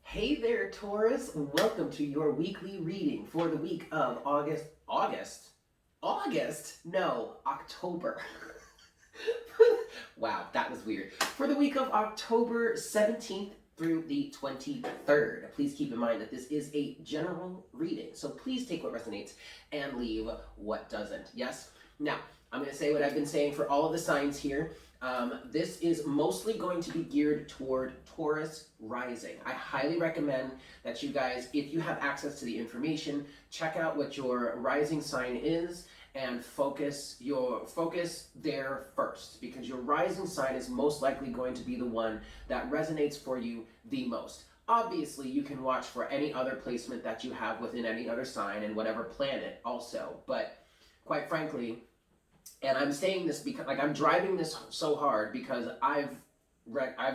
Hey there, Taurus. Welcome to your weekly reading for the week of August? No, October. Wow, that was weird. For the week of October 17th through the 23rd. Please keep in mind that this is a general reading, so please take what resonates and leave what doesn't. Yes? Now, I'm going to say what I've been saying for all of the signs here. This is mostly going to be geared toward Taurus rising. I highly recommend that you guys, if you have access to the information, check out what your rising sign is and focus there first, because your rising sign is most likely going to be the one that resonates for you the most. Obviously, you can watch for any other placement that you have within any other sign and whatever planet also, but quite frankly, and I'm saying this because, like, I'm driving this so hard because I've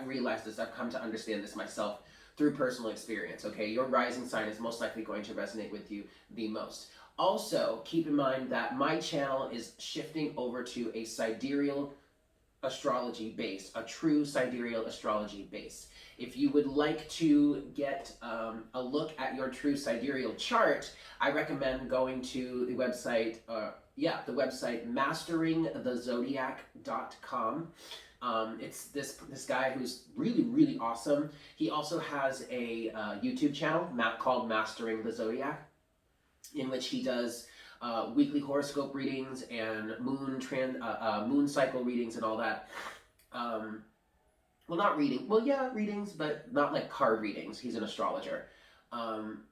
realized this. I've come to understand this myself through personal experience. Okay, your rising sign is most likely going to resonate with you the most. Also, keep in mind that my channel is shifting over to a sidereal astrology base, a true sidereal astrology base. If you would like to get a look at your true sidereal chart, I recommend going to the website, the website masteringthezodiac.com. It's this guy who's really, really awesome. He also has a YouTube channel called Mastering the Zodiac, in which he does weekly horoscope readings and moon cycle readings and all that. Well, not reading. Well, yeah, readings, but not like card readings. He's an astrologer. And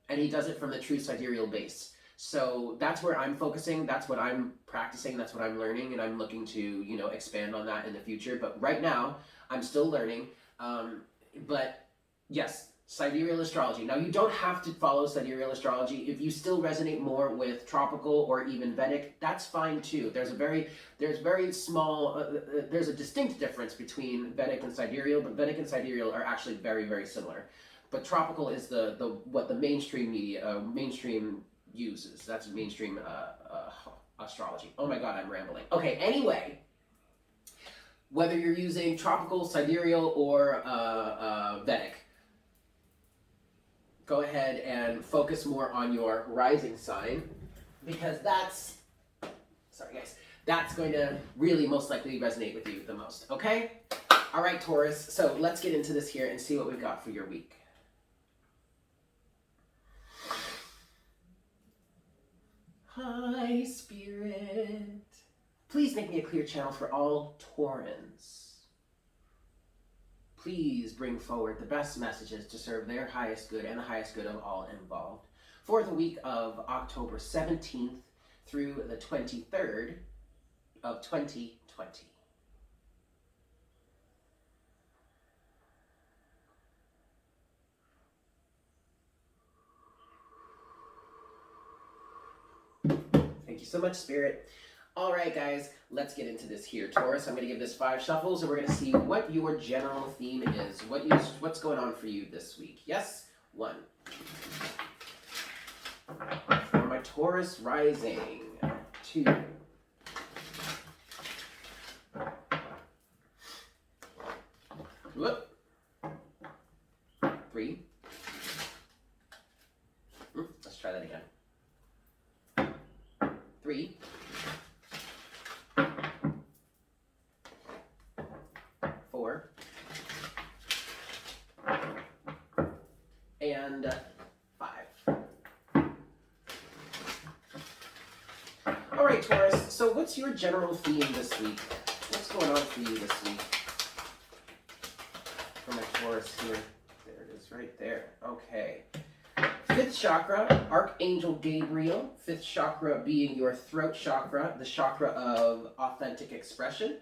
he does it from the true sidereal base. So that's where I'm focusing. That's what I'm practicing. That's what I'm learning. And I'm looking to, expand on that in the future. But right now, I'm still learning. But yes, sidereal astrology. Now, you don't have to follow sidereal astrology. If you still resonate more with tropical or even Vedic, that's fine too. There's a distinct difference between Vedic and sidereal, but Vedic and sidereal are actually very, very similar. But tropical is what the mainstream media, mainstream uses. That's mainstream astrology. Oh my God, I'm rambling. Okay, anyway, whether you're using tropical, sidereal, or Vedic, go ahead and focus more on your rising sign, because that's going to really most likely resonate with you the most, okay? All right, Taurus, so let's get into this here and see what we've got for your week. Hi, Spirit. Please make me a clear channel for all Taurans. Please bring forward the best messages to serve their highest good and the highest good of all involved for the week of October 17th through the 23rd of 2020. Thank you so much, Spirit. All right, guys, let's get into this here. Taurus, I'm going to give this 5 shuffles, and we're going to see what your general theme is. What's going on for you this week? Yes? 1. For my Taurus rising. 2. 3. Let's try that again. 3. 4. And 5. All right, Taurus, so what's your general theme this week? What's going on for you this week? For my Taurus here. There it is, right there. Okay. 5th chakra, Archangel Gabriel. 5th chakra being your throat chakra, the chakra of authentic expression.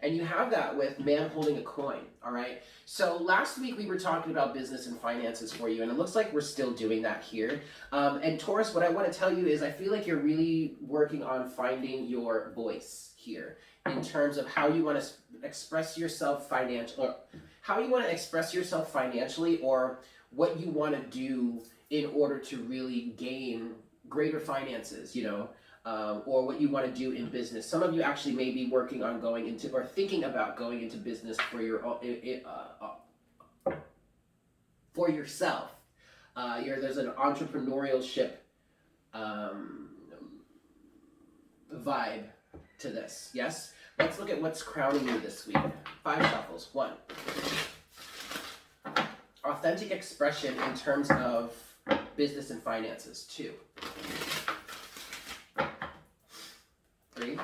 And you have that with man holding a coin, all right? So last week we were talking about business and finances for you, and it looks like we're still doing that here. And Taurus, what I want to tell you is I feel like you're really working on finding your voice here in terms of how you want to express yourself financially, or what you want to do in order to really gain greater finances, or what you want to do in business. Some of you actually may be working on going into or thinking about going into business for your for yourself. There's an entrepreneurship vibe to this, yes? Let's look at what's crowning you this week. 5 shuffles. 1. Authentic expression in terms of business and finances. 2. 3.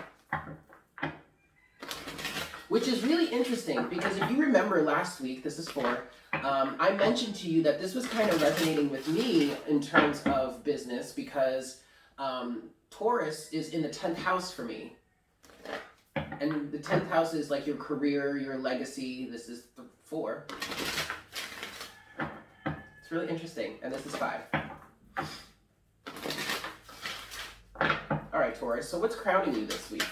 Which is really interesting because if you remember last week, this is 4, I mentioned to you that this was kind of resonating with me in terms of business because Taurus is in the 10th house for me. And the 10th house is like your career, your legacy. This is 4. It's really interesting. And this is 5. All right, Taurus. So what's crowning you this week?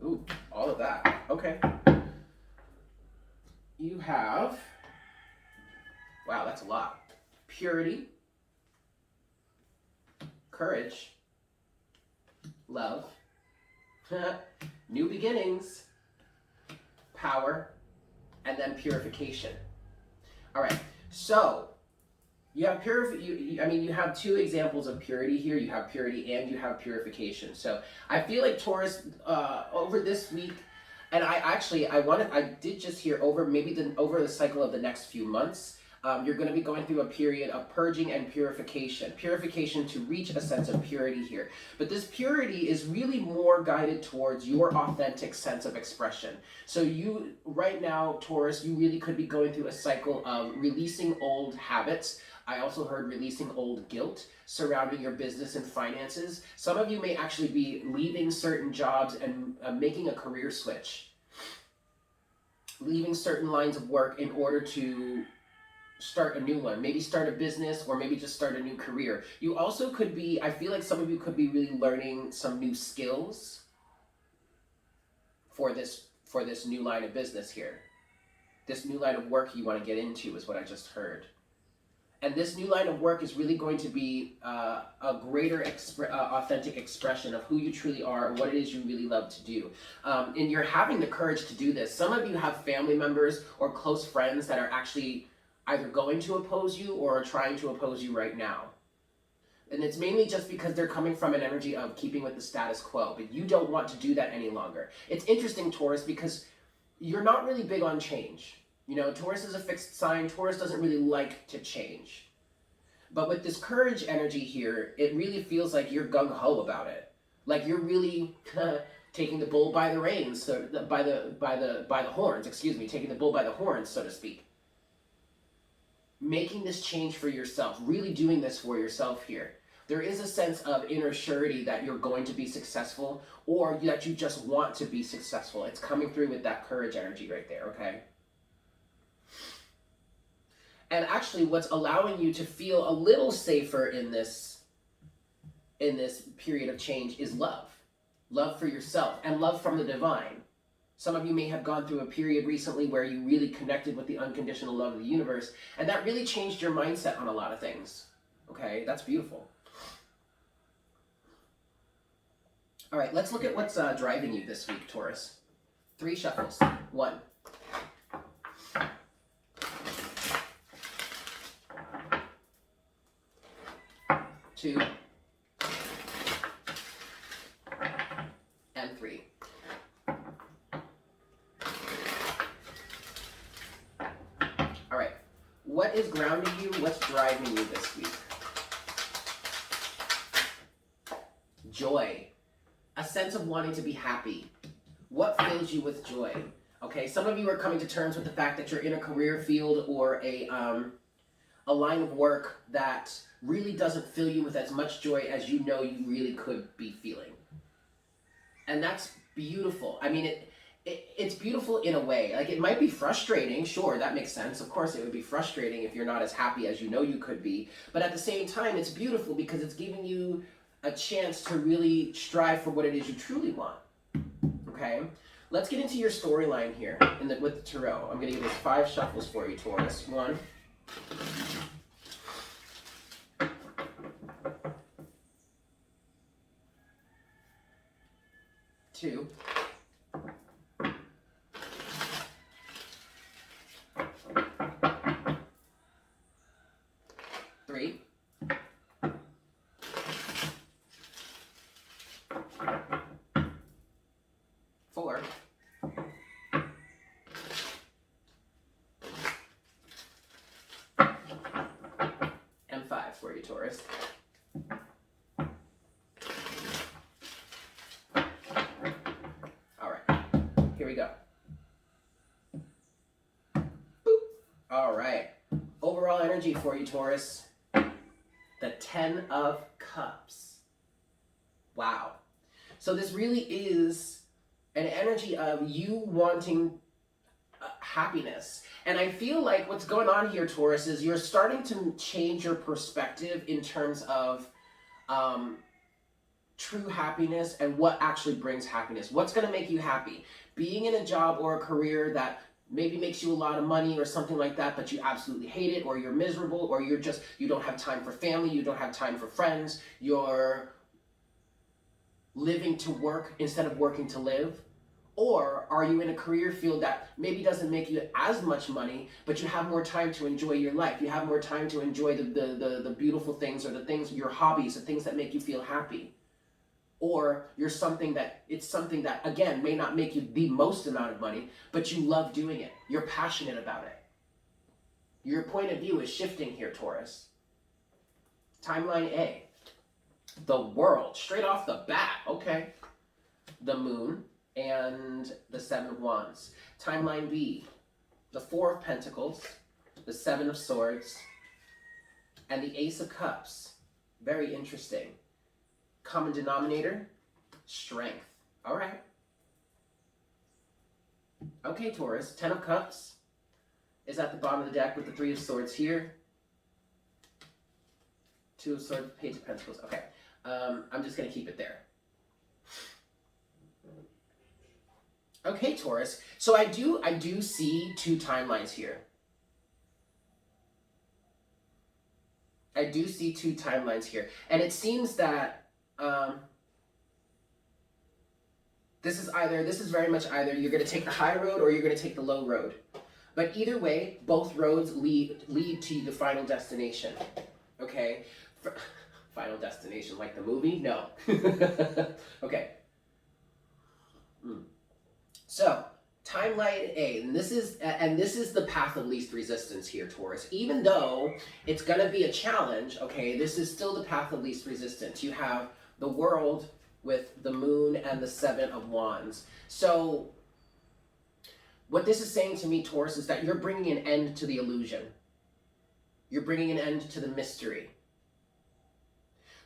Ooh, all of that. Okay. You have, wow, that's a lot. Purity, courage, love, new beginnings, power, and then purification. All right, so you have you have 2 examples of purity here. You have purity and you have purification. So I feel like Taurus, over this week, and I did just hear over the cycle of the next few months, you're going to be going through a period of purging and purification. Purification to reach a sense of purity here. But this purity is really more guided towards your authentic sense of expression. So you, right now, Taurus, you really could be going through a cycle of releasing old habits. I also heard releasing old guilt surrounding your business and finances. Some of you may actually be leaving certain jobs and making a career switch. Leaving certain lines of work in order to start a new one. Maybe start a business or maybe just start a new career. You also could be, I feel like some of you could be really learning some new skills for this new line of business here. This new line of work you want to get into is what I just heard. And this new line of work is really going to be a greater authentic expression of who you truly are and what it is you really love to do. And you're having the courage to do this. Some of you have family members or close friends that are actually either going to oppose you or are trying to oppose you right now. And it's mainly just because they're coming from an energy of keeping with the status quo, but you don't want to do that any longer. It's interesting, Taurus, because you're not really big on change. You know, Taurus is a fixed sign. Taurus doesn't really like to change. But with this courage energy here, it really feels like you're gung-ho about it. Like you're really taking the bull by the reins, so by the horns, taking the bull by the horns, so to speak. Making this change for yourself, really doing this for yourself here. There is a sense of inner surety that you're going to be successful or that you just want to be successful. It's coming through with that courage energy right there, okay? And actually what's allowing you to feel a little safer in this period of change is love. Love for yourself and love from the divine. Some of you may have gone through a period recently where you really connected with the unconditional love of the universe, and that really changed your mindset on a lot of things. Okay, that's beautiful. All right, let's look at what's driving you this week, Taurus. 3 shuffles. 1. 2. And 3. All right, what is grounding you? What's driving you this week? Joy. A sense of wanting to be happy. What fills you with joy? Okay, some of you are coming to terms with the fact that you're in a career field or a line of work that really doesn't fill you with as much joy as you know you really could be feeling. And that's beautiful. I mean, it's beautiful in a way. Like, it might be frustrating. Sure, that makes sense. Of course, it would be frustrating if you're not as happy as you know you could be. But at the same time, it's beautiful because it's giving you a chance to really strive for what it is you truly want. Okay? Let's get into your storyline here with the tarot. I'm going to give us 5 shuffles for you, Taurus. 1. 2. Taurus. All right, here we go. Boop. All right, overall energy for you, Taurus. The 10 of Cups. Wow. So this really is an energy of you wanting happiness. And I feel like what's going on here, Taurus, is you're starting to change your perspective in terms of true happiness and what actually brings happiness. What's going to make you happy? Being in a job or a career that maybe makes you a lot of money or something like that, but you absolutely hate it, or you're miserable, or you don't have time for family, you don't have time for friends, you're living to work instead of working to live? Or are you in a career field that maybe doesn't make you as much money, but you have more time to enjoy your life? You have more time to enjoy the beautiful things, or the things, your hobbies, the things that make you feel happy. Or it's something that, again, may not make you the most amount of money, but you love doing it. You're passionate about it. Your point of view is shifting here, Taurus. Timeline A. The World, straight off the bat. Okay. The Moon and the 7 of Wands. Timeline B, the 4 of Pentacles, the 7 of Swords, and the Ace of Cups. Very interesting. Common denominator, strength. All right. Okay, Taurus, 10 of Cups is at the bottom of the deck with the 3 of Swords here. 2 of Swords, Page of Pentacles. Okay, I'm just going to keep it there. Okay, Taurus. So I do see 2 timelines here. I do see 2 timelines here. And it seems that this is very much either you're going to take the high road or you're going to take the low road. But either way, both roads lead to the final destination. Okay? Final destination, like the movie? No. Okay. So, timeline A, and this is the path of least resistance here, Taurus. Even though it's going to be a challenge, okay, this is still the path of least resistance. You have the World with the Moon and the 7 of Wands. So, what this is saying to me, Taurus, is that you're bringing an end to the illusion. You're bringing an end to the mystery.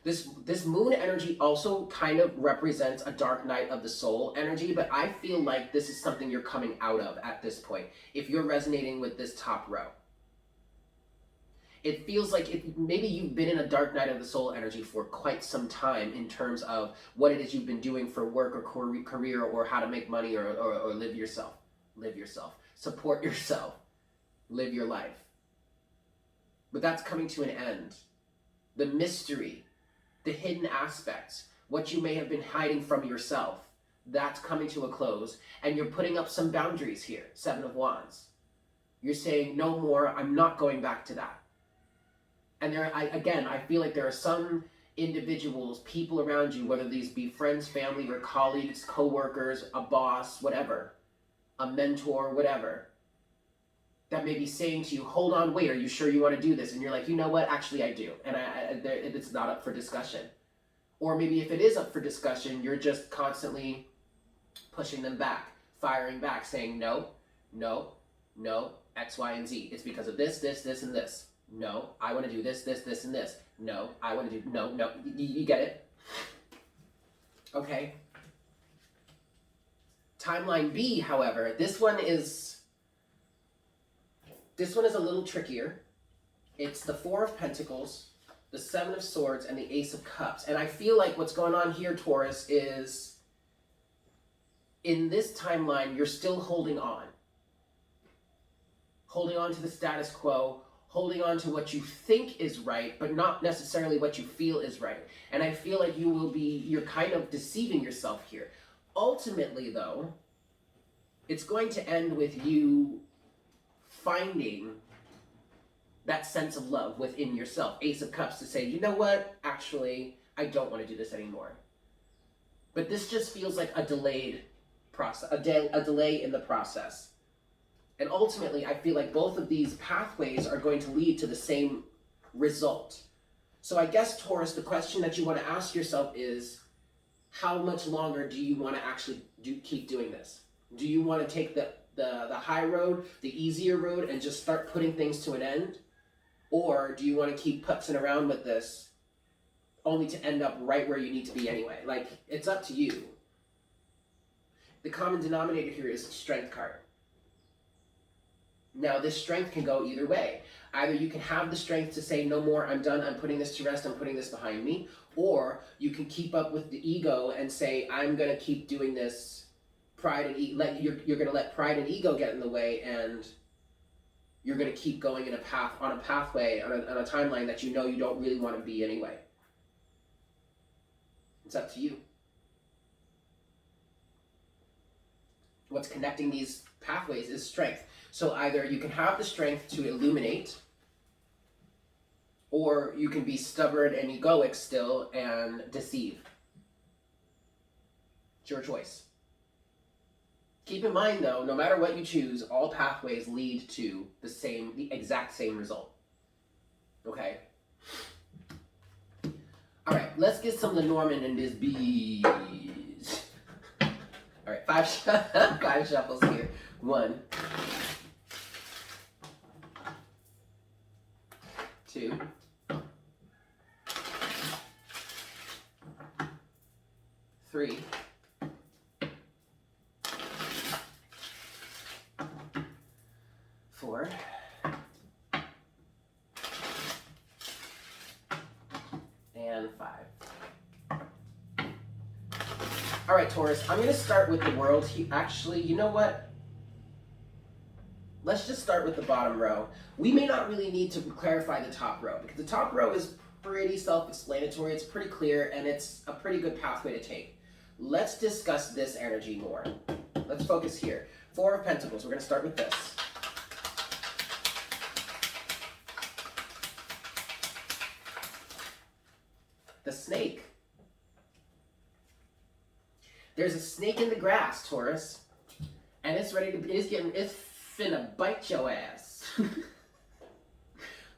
This Moon energy also kind of represents a dark night of the soul energy, but I feel like this is something you're coming out of at this point, if you're resonating with this top row. It feels like maybe you've been in a dark night of the soul energy for quite some time in terms of what it is you've been doing for work or career, or how to make money, or live yourself. Live yourself. Support yourself. Live your life. But that's coming to an end. The mystery, the hidden aspects, what you may have been hiding from yourself, that's coming to a close, and you're putting up some boundaries here. 7 of Wands. You're saying, no more, I'm not going back to that. And I feel like there are some individuals, people around you, whether these be friends, family, or colleagues, co-workers, a boss, whatever, a mentor, whatever, that may be saying to you, hold on, wait, are you sure you want to do this? And you're like, you know what, actually I do. And it's not up for discussion. Or maybe if it is up for discussion, you're just constantly pushing them back, firing back, saying no, no, no, X, Y, and Z. It's because of this, this, this, and this. No, I want to do this, this, this, and this. No, I want to do, no, no. You get it? Okay. Timeline B, however, this one is a little trickier. It's the 4 of Pentacles, the 7 of Swords, and the Ace of Cups. And I feel like what's going on here, Taurus, is in this timeline, you're still holding on. Holding on to the status quo, holding on to what you think is right, but not necessarily what you feel is right. And I feel like you're kind of deceiving yourself here. Ultimately, though, it's going to end with you finding that sense of love within yourself. Ace of Cups, to say, you know what, actually, I don't want to do this anymore. But this just feels like a delayed process, a delay in the process. And ultimately, I feel like both of these pathways are going to lead to the same result. So I guess, Taurus, the question that you want to ask yourself is, how much longer do you want to actually keep doing this? Do you want to take the high road, the easier road, and just start putting things to an end? Or do you want to keep putzing around with this only to end up right where you need to be anyway? Like, it's up to you. The common denominator here is strength card. Now, this strength can go either way. Either you can have the strength to say, no more, I'm done, I'm putting this to rest, I'm putting this behind me. Or you can keep up with the ego and say, I'm going to keep doing this. Pride and you're going to let pride and ego get in the way, and you're going to keep going in a pathway, on a timeline that you know you don't really want to be anyway. It's up to you. What's connecting these pathways is strength. So either you can have the strength to illuminate, or you can be stubborn and egoic still and deceive. It's your choice. Keep in mind though, no matter what you choose, all pathways lead to the exact same result. Okay? Alright, let's get some Lenormand in this bees. Alright, five shuffles here. 1, 2, 3, 4, and 5. All right, Taurus, I'm going to start with the world. Actually, you know what? Let's just start with the bottom row. We may not really need to clarify the top row, because the top row is pretty self-explanatory, it's pretty clear, and it's a pretty good pathway to take. Let's discuss this energy more. Let's focus here. 4 of Pentacles, we're going to start with this. The snake. There's a snake in the grass, Taurus, and it's finna bite your ass.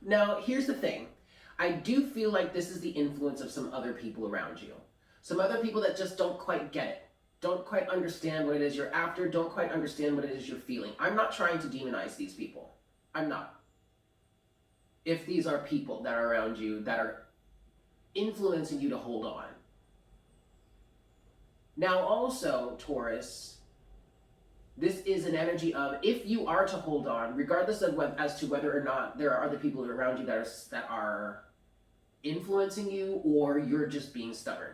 Now, here's the thing. I do feel like this is the influence of some other people around you. Some other people that just don't quite get it. Don't quite understand what it is you're after. Don't quite understand what it is you're feeling. I'm not trying to demonize these people. I'm not. If these are people that are around you that are influencing you to hold on. Now also, Taurus, this is an energy of, if you are to hold on, regardless of as to whether or not there are other people around you that are influencing you, or you're just being stubborn.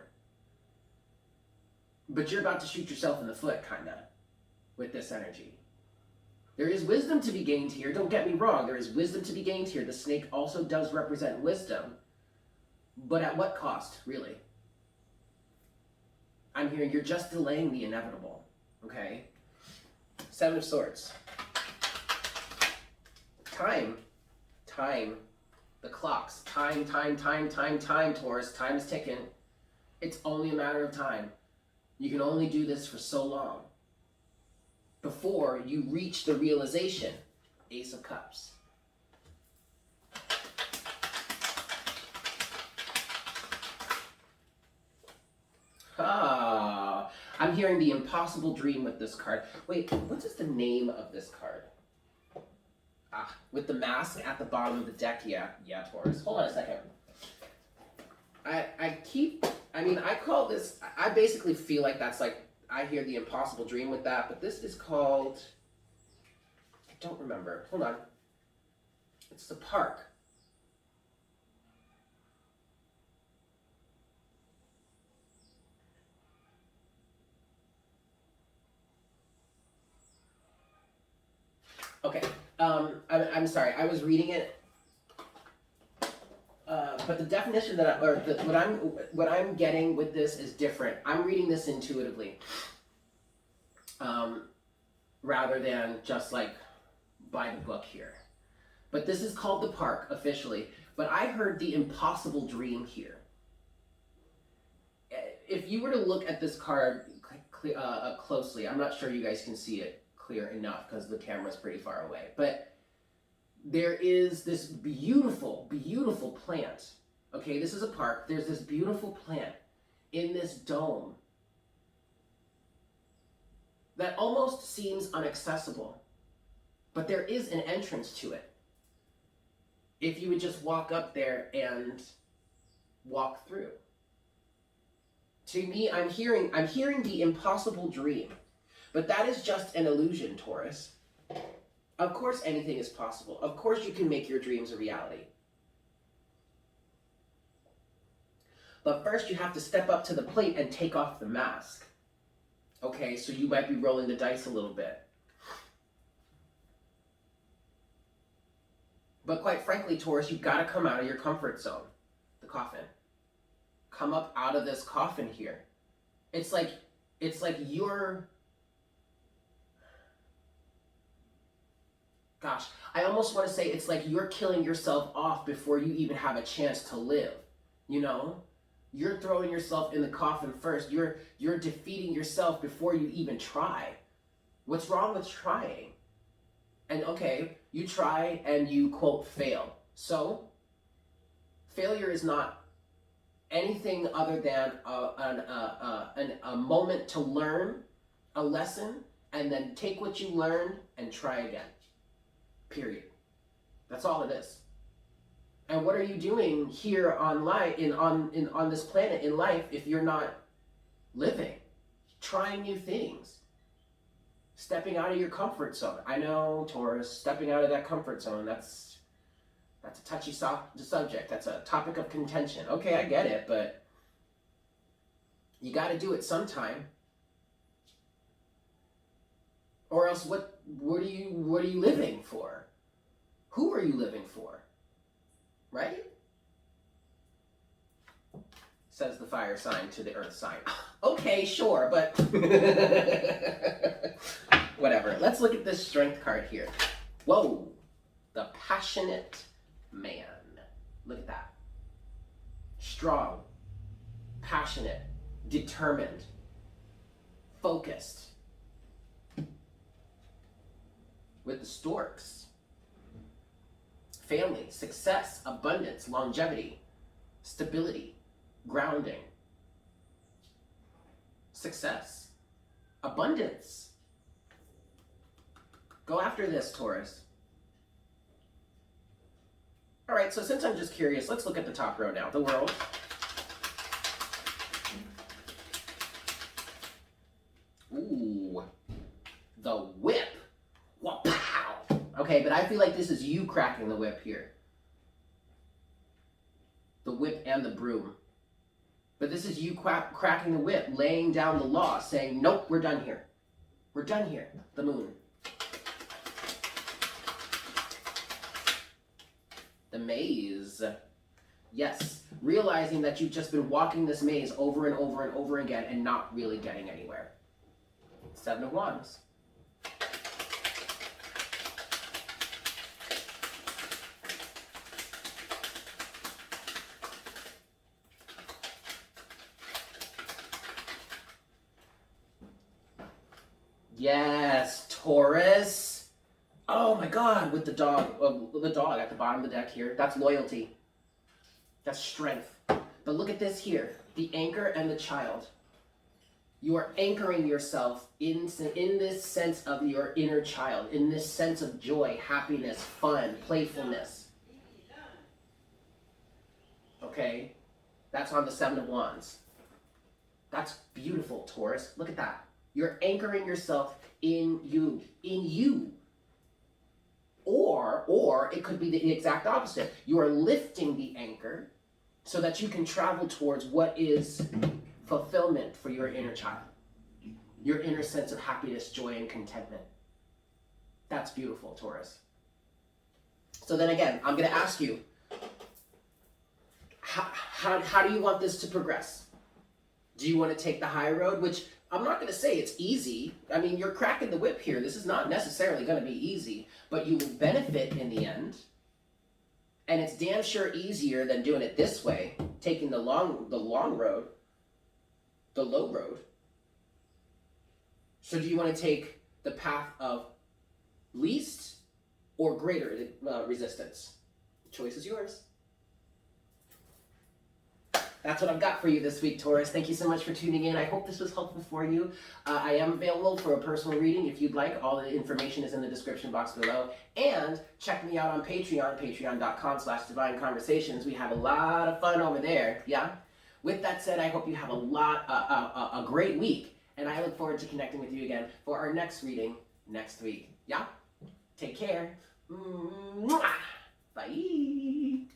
But you're about to shoot yourself in the foot, kind of, with this energy. There is wisdom to be gained here. Don't get me wrong. There is wisdom to be gained here. The snake also does represent wisdom. But at what cost, really? I'm hearing you're just delaying the inevitable, okay? 7 of Swords. Time. The clocks. Time, Taurus. Time is ticking. It's only a matter of time. You can only do this for so long before you reach the realization. Ace of Cups. Ah, I'm hearing the impossible dream with this card. Wait, what is the name of this card? Ah, with the mask at the bottom of the deck. Yeah, Taurus. Hold on a second. I call this, I basically feel like that's like, I hear the impossible dream with that, but this is called, I don't remember. Hold on. It's the park. Okay, I'm sorry, I was reading it, but the definition that what I'm getting with this is different. I'm reading this intuitively, rather than just like by the book here. But this is called the park officially, but I heard the impossible dream here. If you were to look at this card closely, I'm not sure you guys can see it clear enough because the camera's pretty far away, but there is this beautiful plant, Okay, this is a park. There's this beautiful plant in this dome that almost seems inaccessible, but there is an entrance to it. If you would just walk up there and walk through. To me, I'm hearing the impossible dream, but that is just an illusion, Taurus. Of course anything is possible. Of course you can make your dreams a reality. But first you have to step up to the plate and take off the mask. Okay, so you might be rolling the dice a little bit. But quite frankly, Taurus, you've got to come out of your comfort zone. The coffin. Come up out of this coffin here. It's like you're... Gosh, I almost want to say it's like you're killing yourself off before you even have a chance to live. You know? You're throwing yourself in the coffin first. You're defeating yourself before you even try. What's wrong with trying? And okay, you try and you, quote, fail. So, failure is not anything other than a moment to learn a lesson and then take what you learned and try again. Period. That's all it is. And what are you doing here on this planet in life if you're not living, trying new things, stepping out of your comfort zone? I know, Taurus, stepping out of that comfort zone, that's a touchy subject. That's a topic of contention. Okay, I get it, but you got to do it sometime. Or else what are you living for? Who are you living for? Right? Says the fire sign to the earth sign. Okay, sure, but whatever. Let's look at this strength card here. Whoa, the passionate man. Look at that. Strong, passionate, determined, focused. With the storks. Family, success, abundance, longevity, stability, grounding, success, abundance. Go after this, Taurus. All right, so since I'm just curious, let's look at the top row now. The world. Ooh, the whip. Wow. Okay, but I feel like this is you cracking the whip here. The whip and the broom. But this is you cracking the whip, laying down the law, saying, nope, we're done here. We're done here. The moon. The maze. Yes, realizing that you've just been walking this maze over and over and over again and not really getting anywhere. Seven of Wands. Yes, Taurus. Oh my God, with the dog at the bottom of the deck here. That's loyalty. That's strength. But look at this here, the anchor and the child. You are anchoring yourself in this sense of your inner child, in this sense of joy, happiness, fun, playfulness. Okay? That's on the Seven of Wands. That's beautiful, Taurus. Look at that. You're anchoring yourself in you. Or it could be the exact opposite. You are lifting the anchor so that you can travel towards what is fulfillment for your inner child. Your inner sense of happiness, joy, and contentment. That's beautiful, Taurus. So then again, I'm going to ask you, how do you want this to progress? Do you want to take the high road, which I'm not going to say it's easy. I mean, you're cracking the whip here. This is not necessarily going to be easy, but you will benefit in the end. And it's damn sure easier than doing it this way, taking the long road, the low road. So do you want to take the path of least or greater resistance? The choice is yours. That's what I've got for you this week, Taurus. Thank you so much for tuning in. I hope this was helpful for you. I am available for a personal reading if you'd like. All the information is in the description box below. And check me out on Patreon, patreon.com/Divine Conversations. We have a lot of fun over there, yeah? With that said, I hope you have a great week. And I look forward to connecting with you again for our next reading next week, yeah? Take care. Mwah! Bye.